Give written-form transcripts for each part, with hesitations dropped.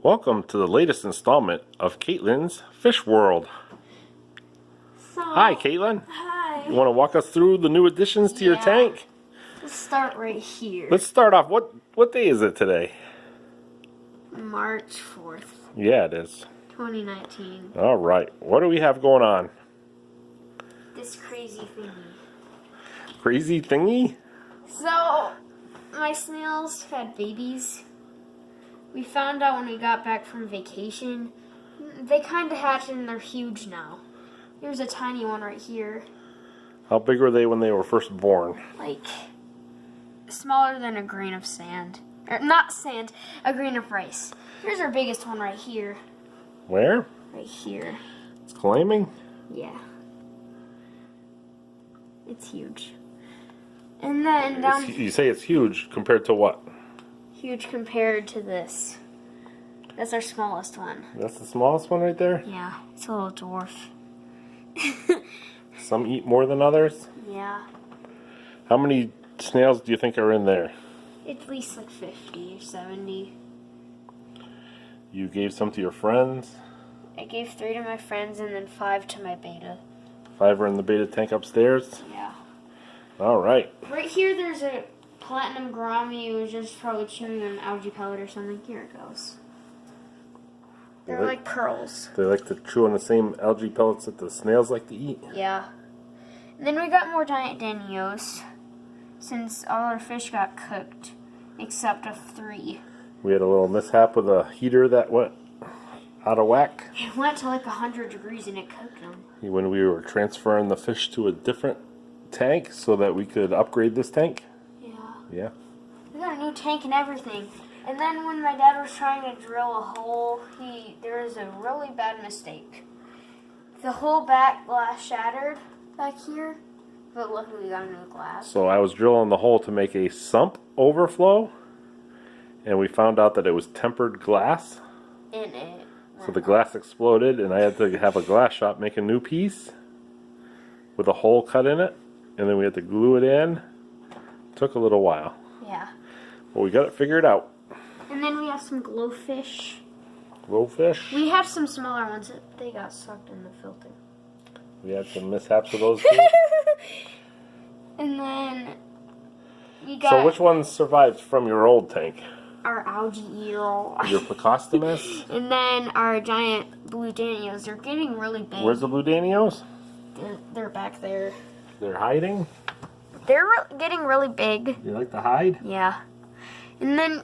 Welcome to the latest installment of Kaitlyn's Fish World. Hi, Kaitlyn. Hi. You want to walk us through the new additions to your tank? Let's start right here. Let's start off. What day is it today? March 4th, Yeah, it is. 2019. All right. What do we have going on? This crazy thingy. Crazy thingy? So, my snails had babies. We found out when we got back from vacation. They kind of hatched and they're huge now. Here's a tiny one right here. How big were they when they were first born? Like, smaller than a grain of sand. Or, not sand, a grain of rice. Here's our biggest one right here. Where? Right here. It's climbing? Yeah. It's huge. And then down... You say it's huge compared to what? Huge compared to this. That's our smallest one. That's the smallest one right there? Yeah, it's a little dwarf. Some eat more than others? Yeah. How many snails do you think are in there? At least like 50 or 70. You gave some to your friends? I gave 3 to my friends and then 5 to my beta. 5 are in the beta tank upstairs? Yeah. All right. Right here there's a platinum gourami who was just probably chewing on an algae pellet or something. Here it goes. They're like pearls. They like to chew on the same algae pellets that the snails like to eat? Yeah. And then we got more giant danios since all our fish got cooked except of 3. We had a little mishap with a heater that went out of whack. It went to like 100 degrees and it cooked them. When we were transferring the fish to a different tank so that we could upgrade this tank. Yeah. We got a new tank and everything. And then when my dad was trying to drill a hole, there was a really bad mistake. The whole back glass shattered back here, but luckily we got a new glass. So I was drilling the hole to make a sump overflow, and we found out that it was tempered glass. In it. So the glass exploded, and I had to have a glass shop make a new piece with a hole cut in it, and then we had to glue it in. Took a little while. Yeah. But we got it figured out. And then we have some glowfish. Glowfish? We have some smaller ones that they got sucked in the filter. We had some mishaps with those too. And then you got... So which ones survived from your old tank? Our algae eater. Your Plecostomus? And then our giant blue danios. They're getting really big. Where's the blue danios? They're back there. They're hiding? They're getting really big. You like to hide? Yeah. And then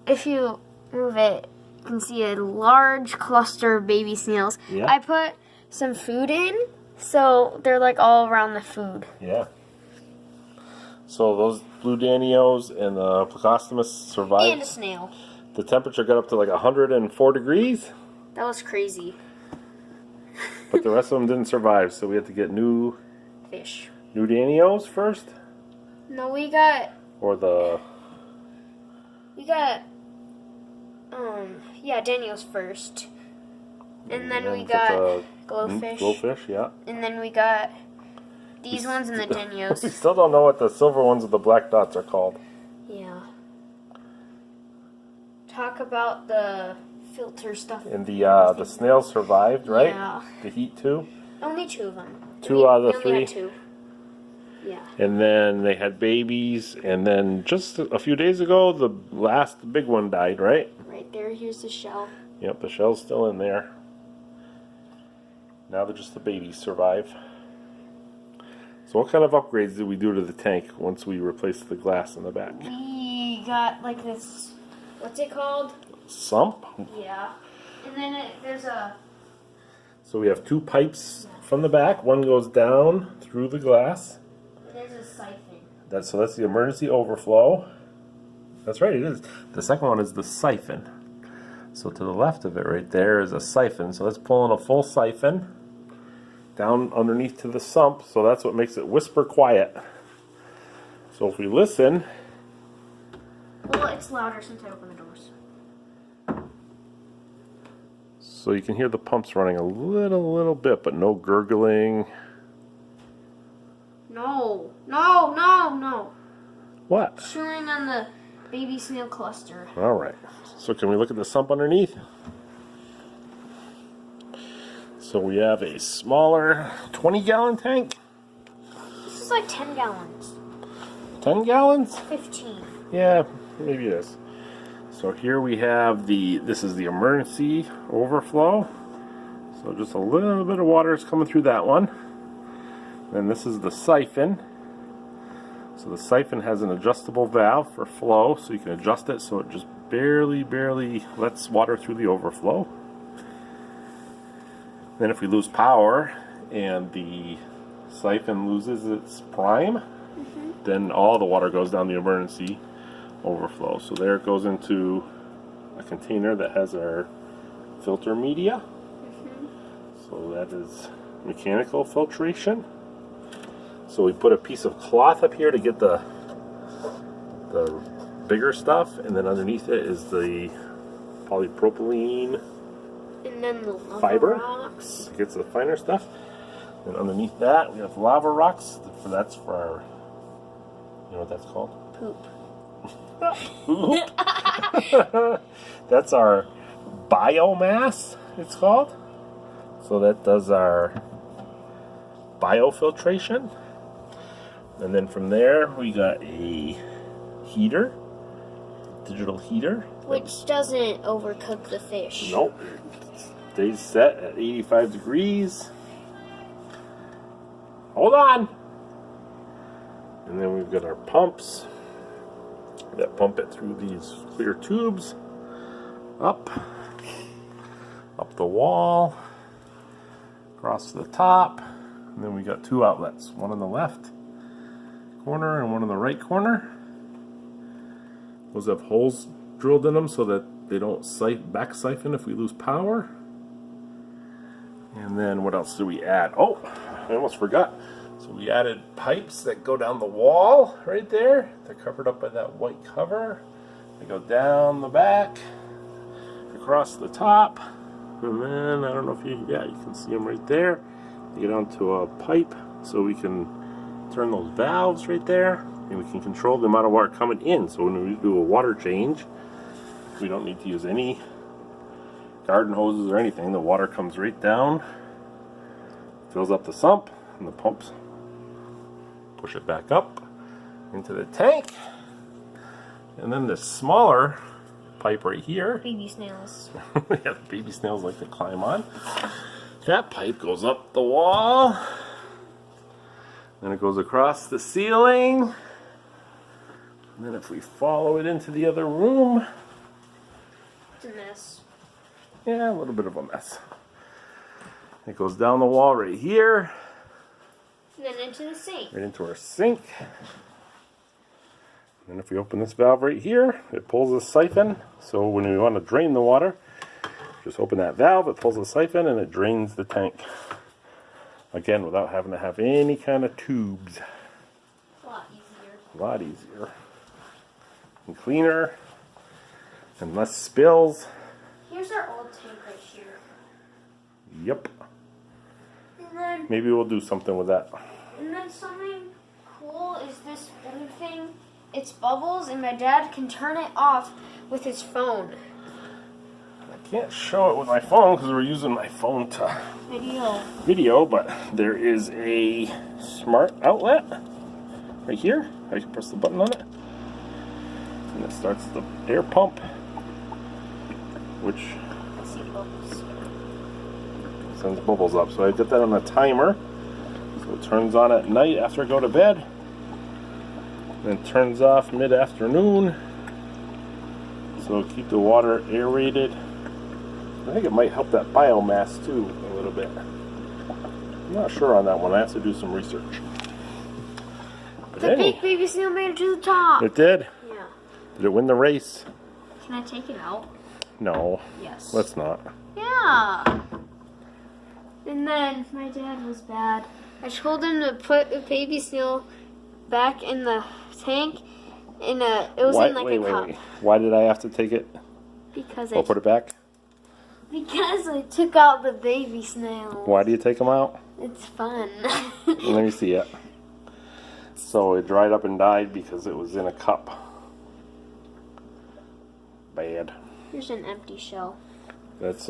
if you move it, you can see a large cluster of baby snails. Yeah. I put some food in, so they're like all around the food. Yeah. So those blue danios and the Plecostomus survived? And a snail. The temperature got up to like 104 degrees? That was crazy. But the rest of them didn't survive, so we had to get new Fish. New danios first? No, we got... Or the... yeah, danios first. And then we got glowfish. Glowfish, yeah. And then we got these ones and the danios. We still don't know what the silver ones with the black dots are called. Yeah. Talk about the filter stuff. And the snails survived, right? Yeah. The heat too? Only 2 of them. 2 out of the we only 3? had 2. Yeah. And then they had babies, and then just a few days ago, the last big one died, right? Right there, here's the shell. Yep, the shell's still in there. Now they're just the babies survive. So what kind of upgrades did we do to the tank once we replaced the glass in the back? We got like this, what's it called? Sump? Yeah. And then there's a... So we have 2 pipes from the back. One goes down through the glass. There's a siphon. So that's the emergency overflow. That's right, it is. The second one is the siphon. So to the left of it right there is a siphon. So that's pulling a full siphon down underneath to the sump. So that's what makes it whisper quiet. So if we listen... Well, it's louder since I opened the doors. So you can hear the pumps running a little bit, but no gurgling. No. No. What? Chewing on the baby snail cluster. All right. So can we look at the sump underneath? So we have a smaller 20-gallon tank. This is like 10 gallons. 10 gallons? 15. Yeah, maybe it is. So here we have this is the emergency overflow. So just a little bit of water is coming through that one. Then this is the siphon. So the siphon has an adjustable valve for flow, so you can adjust it so it just barely lets water through the overflow. Then if we lose power and the siphon loses its prime, then all the water goes down the emergency overflow. So there it goes into a container that has our filter media. So that is mechanical filtration. So we put a piece of cloth up here to get the bigger stuff, and then underneath it is the polypropylene And then the lava fiber. rocks. It gets the finer stuff. And underneath that we have lava rocks. That's for our, you know what that's called? Poop. That's our biomass, it's called. So that does our biofiltration. And then from there we got a heater, digital heater. Which doesn't overcook the fish. Nope. It stays set at 85 degrees. Hold on. And then we've got our pumps that pump it through these clear tubes up the wall, across the top, and then we got two outlets, one on the left corner and one on the right corner. Those have holes drilled in them so that they don't back siphon if we lose power. And then what else do we add? Oh, I almost forgot. So we added pipes that go down the wall right there. They're covered up by that white cover. They go down the back, across the top, and then I don't know if you can see them right there. They get onto a pipe so we can turn those valves right there, and we can control the amount of water coming in. So when we do a water change, we don't need to use any garden hoses or anything. The water comes right down, fills up the sump, and the pumps push it back up into the tank. And then the smaller pipe right here, Baby snails. yeah, the baby snails like to climb on. That pipe goes up the wall, then it goes across the ceiling, and then if we follow it into the other room, It's a mess. yeah, a little bit of a mess. It goes down the wall right here, And then into the sink. right into our sink. And if we open this valve right here, it pulls the siphon. So when we want to drain the water, just open that valve, it pulls the siphon, and it drains the tank. Again, without having to have any kind of tubes. A lot easier. A lot easier. And cleaner. And less spills. Here's our old tank right here. Yep. And then Maybe we'll do something with that. something cool is this blue thing. It's bubbles, and my dad can turn it off with his phone. I can't show it with my phone because we're using my phone to video, but there is a smart outlet right here. I can press the button on it, and it starts the air pump, which I see bubbles. sends bubbles up. So I get that on a timer, so it turns on at night after I go to bed, then turns off mid-afternoon, so keep the water aerated. I think it might help that biomass too a little bit. I'm not sure on that one. I have to do some research. But The big baby snail made it to the top. it did. Yeah. Did it win the race? Can I take it out? No. Yes. Let's not. Yeah. And then my dad was bad. I told him to put the baby snail back in the tank. It was in like a cup. Wait. Why did I have to take it? Because I'll put it back. Because I took out the baby snail. Why do you take them out? It's fun. Let me see it. So it dried up and died because it was in a cup. bad. Here's an empty shell. That's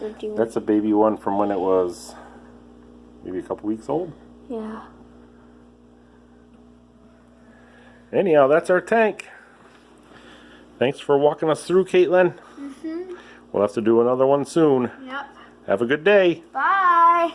Empty one. that's a baby one from when it was maybe a couple weeks old. Yeah. Anyhow, that's our tank. Thanks for walking us through, Kaitlyn. Mm-hmm. We'll have to do another one soon. Yep. Have a good day. Bye.